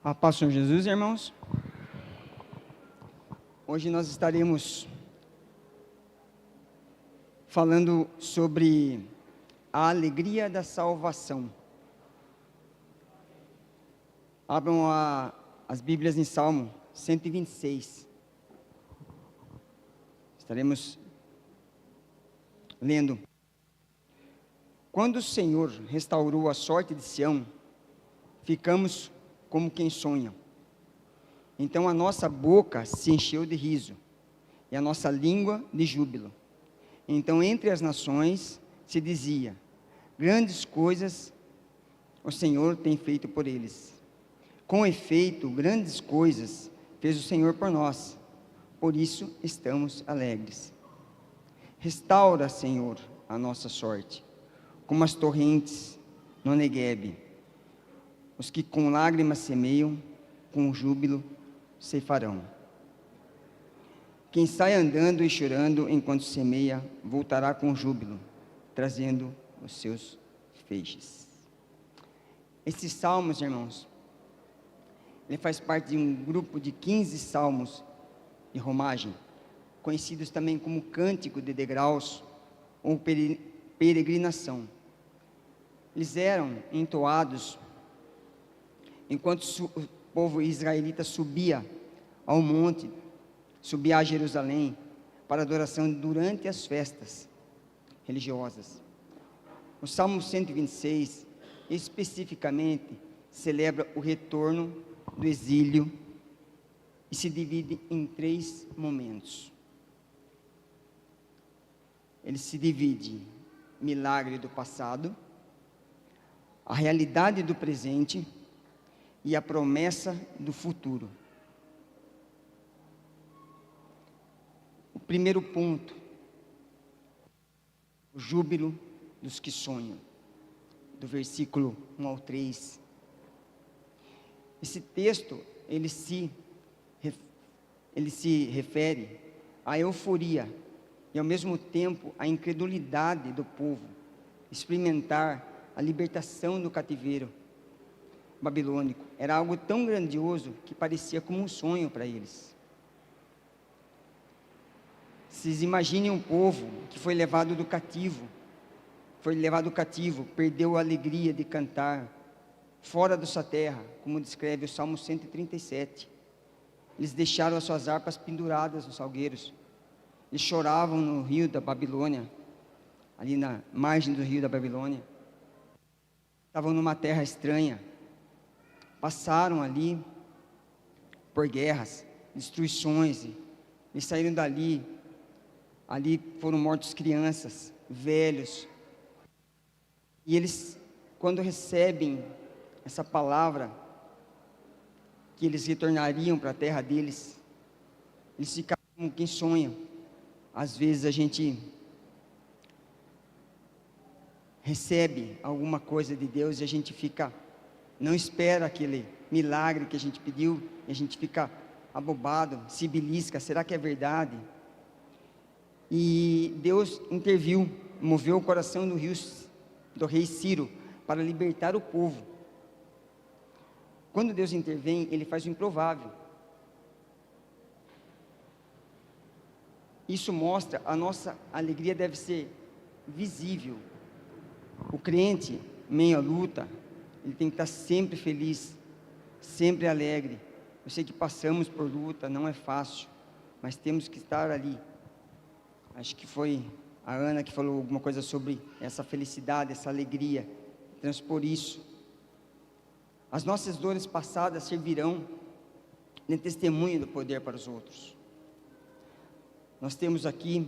A paz do Senhor Jesus, irmãos. Hoje nós estaremos falando sobre a alegria da salvação. Abram as Bíblias em Salmo 126. Estaremos lendo. Quando o Senhor restaurou a sorte de Sião, ficamos como quem sonha. Então a nossa boca se encheu de riso, e a nossa língua de júbilo. Então entre as nações se dizia: grandes coisas o Senhor tem feito por eles. Com efeito, grandes coisas fez o Senhor por nós, por isso estamos alegres. Restaura, Senhor, a nossa sorte, como as torrentes no Neguebe. Os que com lágrimas semeiam, com júbilo ceifarão. Quem sai andando e chorando enquanto semeia, voltará com júbilo, trazendo os seus feixes. Esses salmos, irmãos, ele faz parte de um grupo de 15 salmos de romagem, conhecidos também como cântico de degraus ou peregrinação. Eles eram entoados enquanto o povo israelita subia ao monte, subia a Jerusalém para adoração durante as festas religiosas. O Salmo 126 especificamente celebra o retorno do exílio e se divide em 3 momentos. Ele se divide em milagre do passado, a realidade do presente e a promessa do futuro. O primeiro ponto, o júbilo dos que sonham, do versículo 1 ao 3. Esse texto, ele se refere à euforia e ao mesmo tempo à incredulidade do povo experimentar a libertação do cativeiro babilônico. Era algo tão grandioso que parecia como um sonho para eles. Vocês imaginem um povo que foi levado cativo, perdeu a alegria de cantar, fora da sua terra, como descreve o Salmo 137. Eles deixaram as suas harpas penduradas nos salgueiros, eles choravam no rio da Babilônia, ali na margem do rio da Babilônia, estavam numa terra estranha, passaram ali por guerras, destruições, e saíram dali. Ali foram mortos crianças, velhos. E eles, quando recebem essa palavra, que eles retornariam para a terra deles, eles ficaram como quem sonha. Às vezes a gente recebe alguma coisa de Deus e a gente não espera aquele milagre que a gente pediu, e a gente fica abobado, se belisca, será que é verdade? E Deus interviu, moveu o coração do rei Ciro, para libertar o povo. Quando Deus intervém, Ele faz o improvável. Isso mostra, a nossa alegria deve ser visível. O crente, meio à luta, ele tem que estar sempre feliz, sempre alegre. Eu sei que passamos por luta, não é fácil, mas temos que estar ali. Acho que foi a Ana que falou alguma coisa sobre essa felicidade, essa alegria, transpor isso. As nossas dores passadas servirão de testemunho do poder para os outros. Nós temos aqui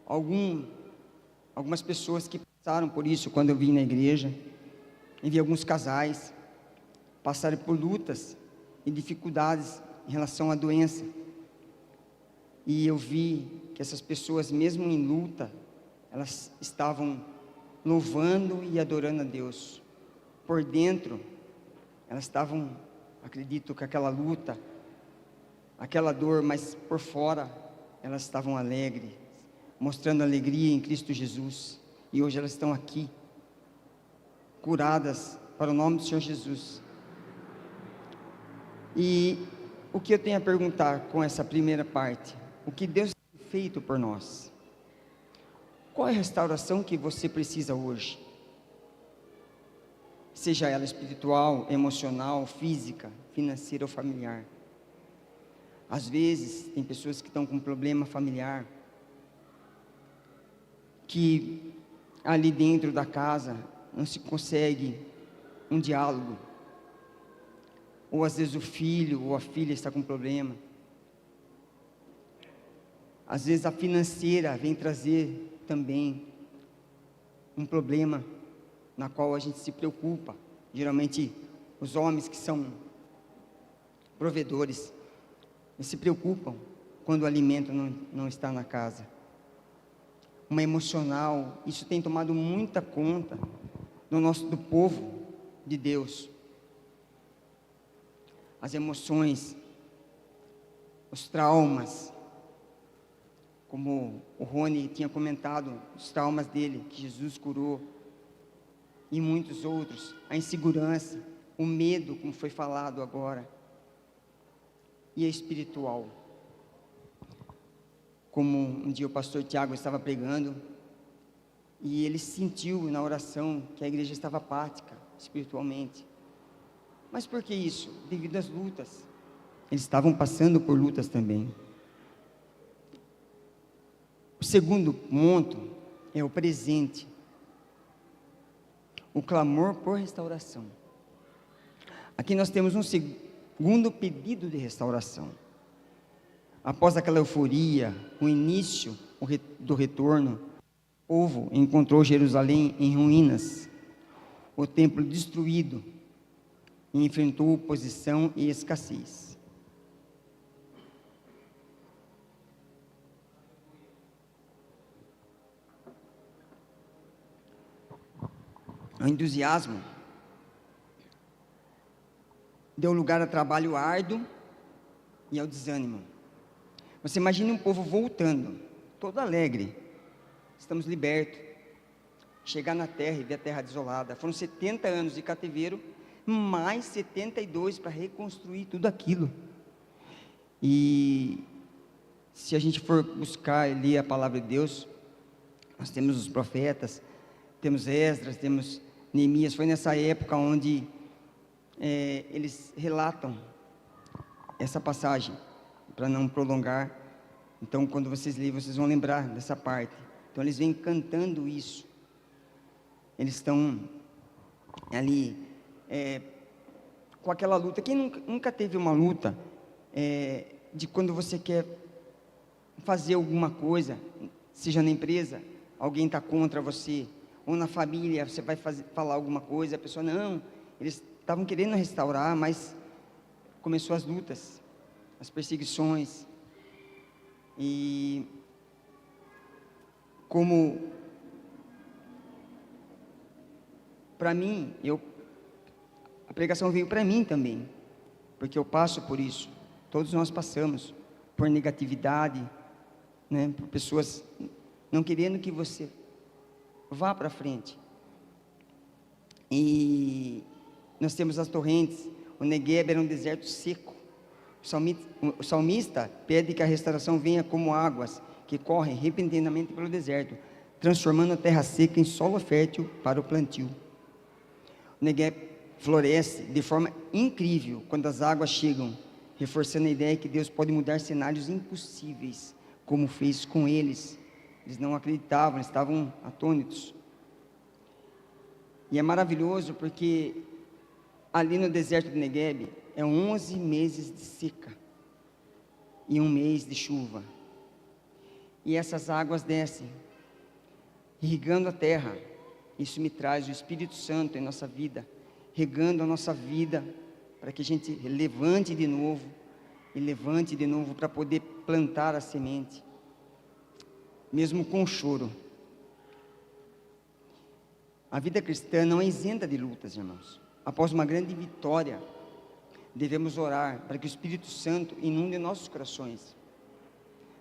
algumas pessoas que passaram por isso quando eu vim na igreja, e vi alguns casais passarem por lutas e dificuldades em relação à doença, e eu vi que essas pessoas, mesmo em luta, elas estavam louvando e adorando a Deus. Por dentro, elas estavam, acredito, com aquela luta, aquela dor, mas por fora, elas estavam alegres, mostrando alegria em Cristo Jesus. E hoje elas estão aqui, curadas para o nome do Senhor Jesus. E o que eu tenho a perguntar com essa primeira parte? O que Deus tem feito por nós? Qual é a restauração que você precisa hoje? Seja ela espiritual, emocional, física, financeira ou familiar. Às vezes, tem pessoas que estão com problema familiar, que ali dentro da casa não se consegue um diálogo. Ou às vezes o filho ou a filha está com problema. Às vezes a financeira vem trazer também um problema na qual a gente se preocupa. Geralmente os homens que são provedores, eles se preocupam quando o alimento não está na casa. Uma emocional, isso tem tomado muita conta do povo de Deus. As emoções, os traumas, como o Rony tinha comentado, os traumas dele, que Jesus curou, e muitos outros, a insegurança, o medo, como foi falado agora, e a espiritual. Como um dia o pastor Tiago estava pregando, e ele sentiu na oração que a igreja estava apática, espiritualmente. Mas por que isso? Devido às lutas. Eles estavam passando por lutas também. O segundo ponto é o presente. O clamor por restauração. Aqui nós temos um segundo pedido de restauração. Após aquela euforia, o início do retorno, o povo encontrou Jerusalém em ruínas, o templo destruído, e enfrentou oposição e escassez. O entusiasmo deu lugar a trabalho árduo e ao desânimo. Você imagina um povo voltando, todo alegre, estamos libertos, chegar na terra e ver a terra desolada. Foram 70 anos de cativeiro, mais 72 para reconstruir tudo aquilo. E se a gente for buscar e ler a palavra de Deus, nós temos os profetas, temos Esdras, temos Neemias. Foi nessa época onde eles relatam essa passagem, para não prolongar. Então, quando vocês lerem, vocês vão lembrar dessa parte. Então, eles vêm cantando isso. Eles estão ali com aquela luta. Quem nunca teve uma luta de quando você quer fazer alguma coisa, seja na empresa, alguém está contra você, ou na família, você vai falar alguma coisa, a pessoa não, eles estavam querendo restaurar, mas começou as lutas, as perseguições, e como para mim, a pregação veio para mim também, porque eu passo por isso, todos nós passamos por negatividade, né, por pessoas não querendo que você vá para frente. E nós temos as torrentes. O Negueb era um deserto seco. O salmista pede que a restauração venha como águas que correm repentinamente pelo deserto, transformando a terra seca em solo fértil para o plantio. O Negueb floresce de forma incrível quando as águas chegam, reforçando a ideia que Deus pode mudar cenários impossíveis, como fez com eles. Eles não acreditavam, eles estavam atônitos. E é maravilhoso porque ali no deserto do Negueb é 11 meses de seca e 1 mês de chuva. E essas águas descem, irrigando a terra. Isso me traz o Espírito Santo em nossa vida, regando a nossa vida, para que a gente levante de novo, e levante de novo para poder plantar a semente, mesmo com choro. A vida cristã não é isenta de lutas, irmãos. Após uma grande vitória, devemos orar para que o Espírito Santo inunde nossos corações,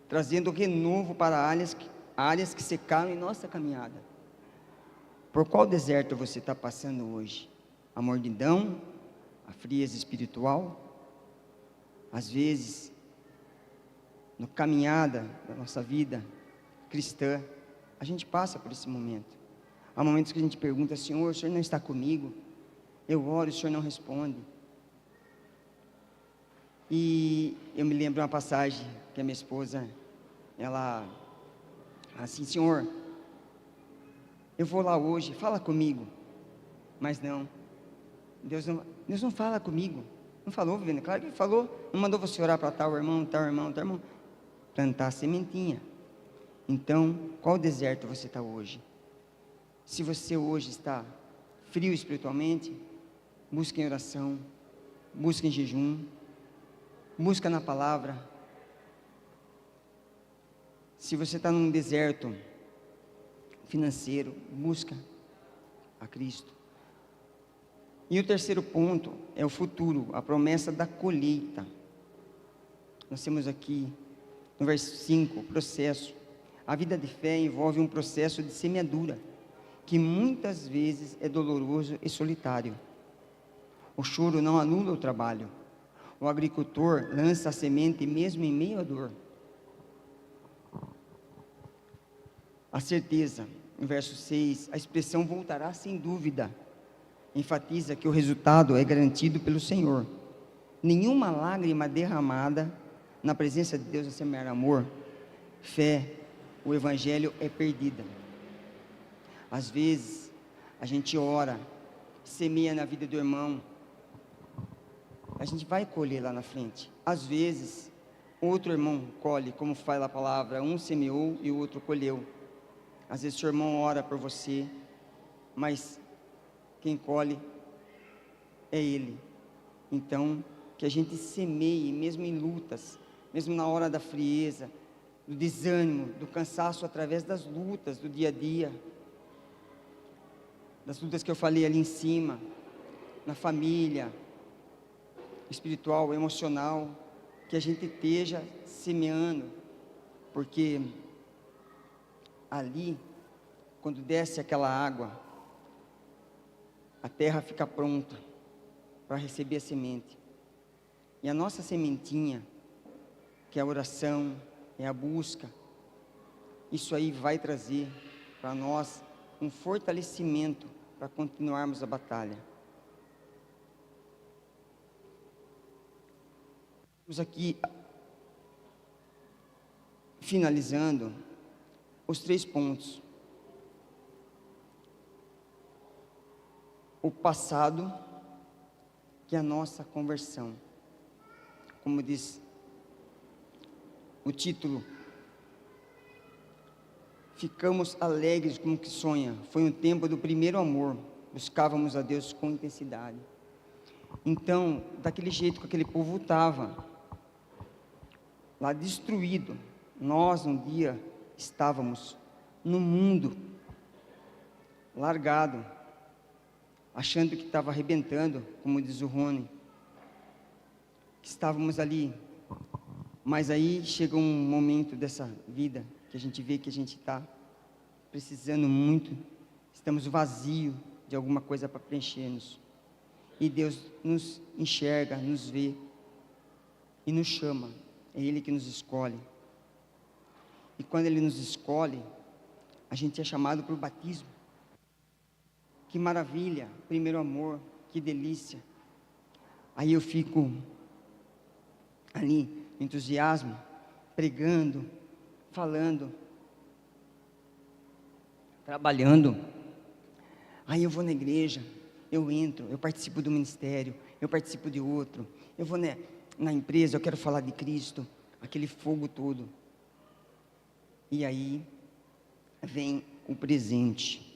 trazendo renovo para áreas que secaram em nossa caminhada. Por qual deserto você está passando hoje? a mordidão, a frieza espiritual. Às vezes, na caminhada da nossa vida cristã, a gente passa por esse momento. Há momentos que a gente pergunta: Senhor, o Senhor não está comigo? Eu oro, o Senhor não responde. E eu me lembro uma passagem que a minha esposa, ela, assim: Senhor, eu vou lá hoje, fala comigo. Mas não, Deus não fala comigo. Não falou, Viviane? Claro que Ele falou. Não mandou você orar para tal irmão, tal irmão, tal irmão. Plantar a sementinha. Então, qual deserto você está hoje? Se você hoje está frio espiritualmente, busque em oração, busque em jejum, busca na palavra. Se você está num deserto financeiro, busca a Cristo. E o terceiro ponto é o futuro, a promessa da colheita. Nós temos aqui no verso 5, o processo. A vida de fé envolve um processo de semeadura, que muitas vezes é doloroso e solitário. O choro não anula o trabalho. O agricultor lança a semente mesmo em meio à dor. A certeza, no verso 6, a expressão voltará sem dúvida, enfatiza que o resultado é garantido pelo Senhor. Nenhuma lágrima derramada na presença de Deus a semear amor, fé, o Evangelho é perdida. Às vezes, a gente ora, semeia na vida do irmão, a gente vai colher lá na frente. Às vezes, outro irmão colhe, como fala a palavra, um semeou e o outro colheu. Às vezes, seu irmão ora por você, mas quem colhe é ele. Então, que a gente semeie, mesmo em lutas, mesmo na hora da frieza, do desânimo, do cansaço, através das lutas do dia a dia, das lutas que eu falei ali em cima, na família, espiritual, emocional, que a gente esteja semeando, porque ali, quando desce aquela água, a terra fica pronta para receber a semente. E a nossa sementinha, que é a oração, é a busca, isso aí vai trazer para nós um fortalecimento para continuarmos a batalha. Estamos aqui finalizando os 3 pontos. O passado, que é a nossa conversão. Como diz o título, ficamos alegres como que sonha. Foi um tempo do primeiro amor, buscávamos a Deus com intensidade. Então, daquele jeito que aquele povo estava, lá destruído, nós um dia estávamos no mundo, largado, achando que estava arrebentando, como diz o Rony, que estávamos ali, mas aí chega um momento dessa vida, que a gente vê que a gente está precisando muito, estamos vazios de alguma coisa para preencher-nos, e Deus nos enxerga, nos vê, e nos chama, é Ele que nos escolhe, e quando Ele nos escolhe, a gente é chamado para o batismo. Que maravilha, primeiro amor, que delícia. Aí eu fico ali, entusiasmo, pregando, falando, trabalhando. Aí eu vou na igreja, eu entro, eu participo do ministério, eu participo de outro, eu vou na empresa, eu quero falar de Cristo, aquele fogo todo. E aí vem o presente,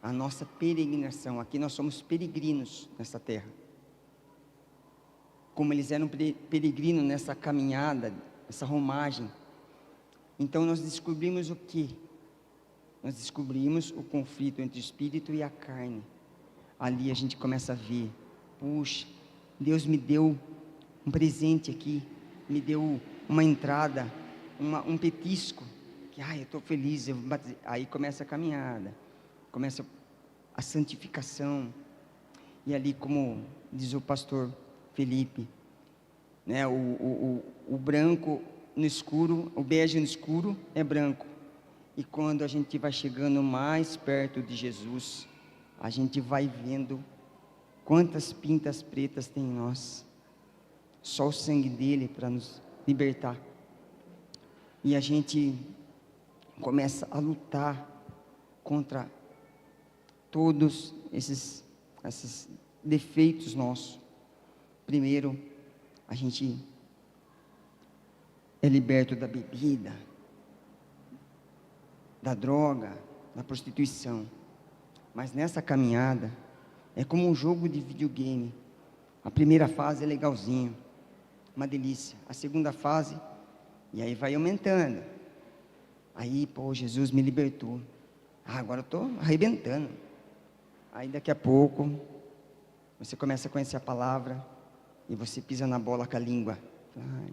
a nossa peregrinação. Aqui nós somos peregrinos nessa terra. Como eles eram peregrinos nessa caminhada, essa romagem. Então nós descobrimos o quê? Nós descobrimos o conflito entre o espírito e a carne. Ali a gente começa a ver, puxa, Deus me deu um presente aqui, me deu uma entrada, um petisco, que eu estou feliz, aí começa a caminhada, começa a santificação, E ali, como diz o pastor Felipe, né, o branco no escuro, o bege no escuro é branco. E quando a gente vai chegando mais perto de Jesus, a gente vai vendo quantas pintas pretas tem em nós. Só o sangue dele para nos libertar. E a gente começa a lutar contra todos esses defeitos nossos. Primeiro, a gente é liberto da bebida, da droga, da prostituição. Mas nessa caminhada, é como um jogo de videogame. A primeira fase é legalzinho, uma delícia. A segunda fase, e aí vai aumentando. Aí, pô, Jesus me libertou. Agora eu estou arrebentando. Aí daqui a pouco, você começa a conhecer a palavra, e você pisa na bola com a língua. Ai,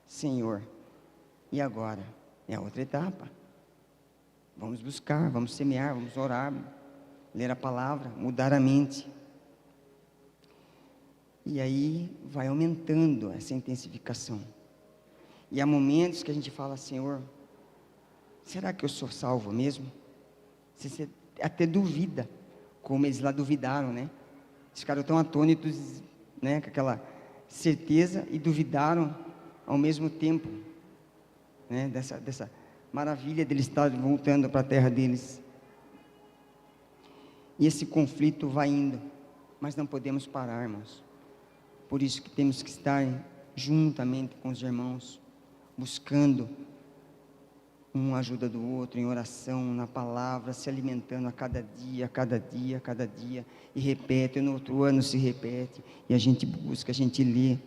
Senhor, e agora? É a outra etapa. Vamos buscar, vamos semear, vamos orar, ler a palavra, mudar a mente. E aí vai aumentando essa intensificação. E há momentos que a gente fala, Senhor, será que eu sou salvo mesmo? Você até duvida, como eles lá duvidaram, né? Eles ficaram tão atônitos, né, com aquela certeza, e duvidaram ao mesmo tempo, né, dessa maravilha deles estar voltando para a terra deles. E esse conflito vai indo, mas não podemos parar, irmãos. Por isso que temos que estar juntamente com os irmãos, buscando uma ajuda do outro, em oração, na palavra, se alimentando a cada dia, a cada dia, a cada dia, e repete, no outro ano se repete, e a gente busca, a gente lê,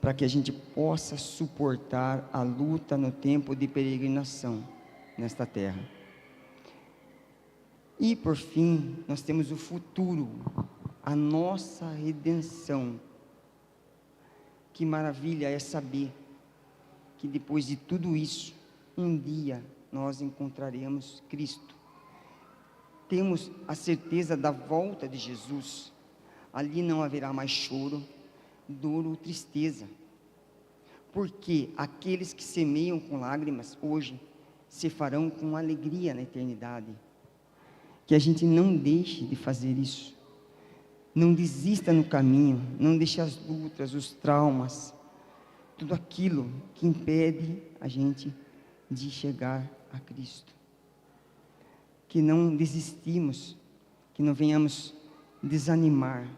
para que a gente possa suportar a luta no tempo de peregrinação nesta terra. E por fim, nós temos o futuro, a nossa redenção. Que maravilha é saber que depois de tudo isso, um dia nós encontraremos Cristo. Temos a certeza da volta de Jesus. Ali não haverá mais choro, dor ou tristeza. Porque aqueles que semeiam com lágrimas hoje se farão com alegria na eternidade. Que a gente não deixe de fazer isso. Não desista no caminho, não deixe as lutas, os traumas, tudo aquilo que impede a gente de chegar a Cristo. Que não desistimos, que não venhamos desanimar.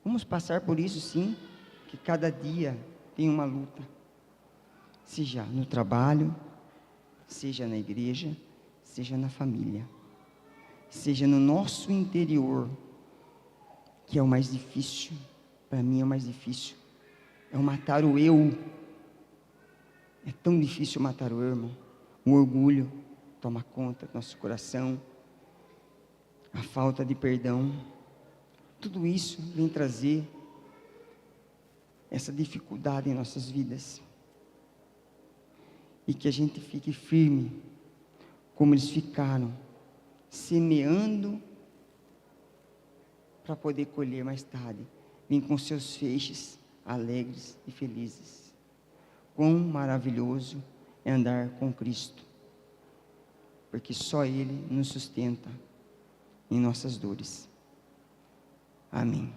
Vamos passar por isso sim, que cada dia tem uma luta. Seja no trabalho, seja na igreja, seja na família. Seja no nosso interior, que é o mais difícil. Para mim é o mais difícil. É o matar o eu. É tão difícil matar o eu, irmão. O orgulho toma conta do nosso coração. A falta de perdão. Tudo isso vem trazer essa dificuldade em nossas vidas. E que a gente fique firme, como eles ficaram, semeando para poder colher mais tarde. Vem com seus feixes alegres e felizes. Quão maravilhoso é andar com Cristo, porque só Ele nos sustenta em nossas dores. Amém.